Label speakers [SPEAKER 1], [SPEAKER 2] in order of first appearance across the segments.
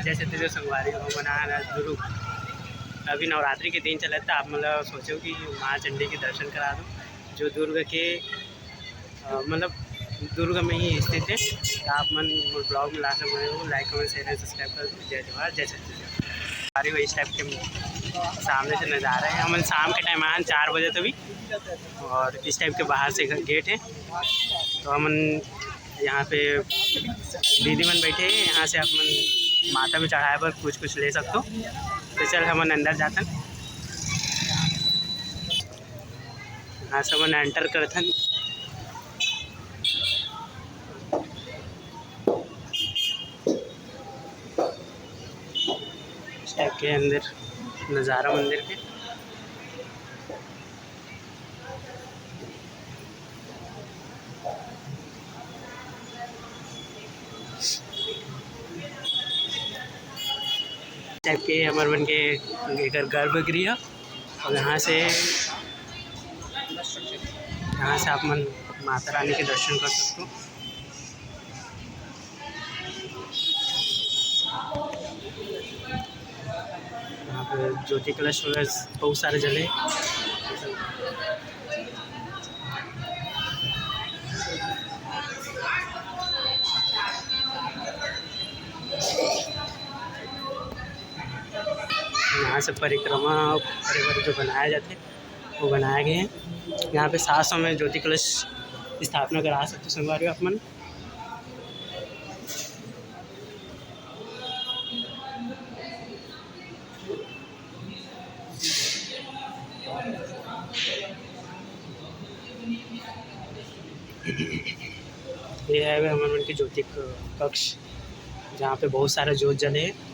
[SPEAKER 1] जय छत्तीसगढ़ संगवारी हो मना गुरु। अभी नवरात्रि के दिन चले तो आप मतलब सोचो कि माँ चंडी के दर्शन करा दो, जो दुर्ग के मतलब दुर्ग में ही स्थित है। तो आप मन ब्लॉग में ला सकते हो। Like comment share and subscribe कर दो। जय जवाहर जय छत्तीसगढ़। अरे वो इस टाइप के सामने से नज़ारा है। हम शाम के टाइम आए 4 बजे तभी, और इस टाइप के बाहर से गेट है। तो हम यहाँ पे दीदी मन बैठे हैं, यहाँ से आप मन माता में चढ़ाए पर कुछ ले सकते हो। तो चल हम अंदर जातन, यहाँ से हम एंटर करथन। इस टाइप के अंदर नज़ारा मंदिर के। टाइप के हमारे बन के गर्भगृह, और यहाँ से आप मन माता रानी के दर्शन कर सकते हो। यहाँ पे ज्योति कलश बहुत सारे जले। यहाँ से परिक्रमा जो बनाया जाते वो बनाए गए हैं। यहाँ पे 700 में ज्योति कलश स्थापना करा सकते संगवारी आप मन। ये है हमारे मन की ज्योति कक्ष, जहाँ पे बहुत सारे ज्योत जले हैं।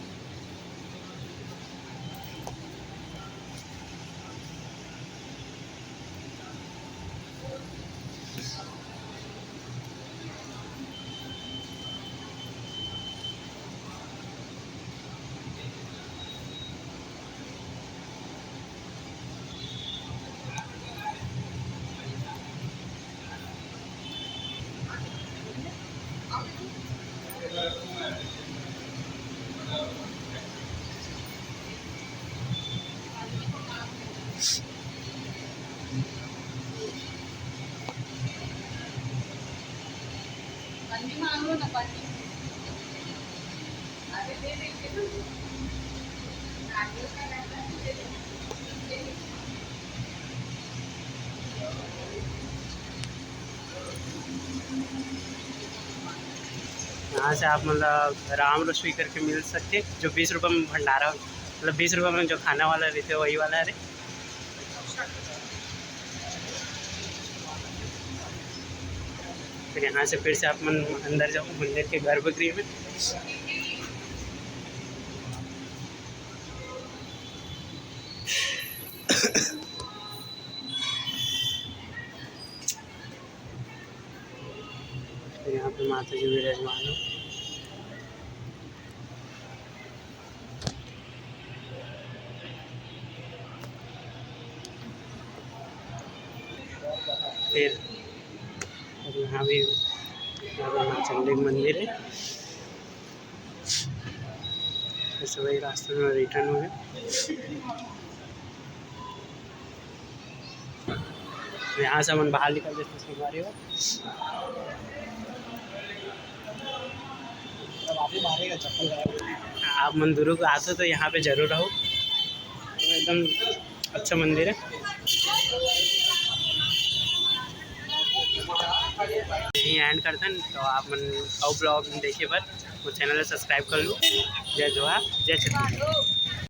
[SPEAKER 1] यहाँ से आप मतलब राम रसोई करके मिल सकते, जो 20 रुपये में भंडारा, मतलब 20 रुपये में जो खाना वाला रहते वही वाला है। फिर यहाँ से फिर से आप मन अंदर जाओ मंदिर के गर्भगृह में। यहाँ पे माता जी विराजमान है। फिर यहाँ भी माँ चंडी मंदिर है। ऐसे वही रास्ते में रिटर्न हो गए। यहाँ से हम बाहर निकल देते संगवारी हो। आप मंदिरों को आते तो यहाँ पे जरूर रहो, एकदम अच्छा मंदिर है। यहीं एंड करते हैं। तो आप मन और ब्लॉग देखिए, पर वो चैनल सब्सक्राइब कर लो। जय जवाहर जय छत्तीसगढ़।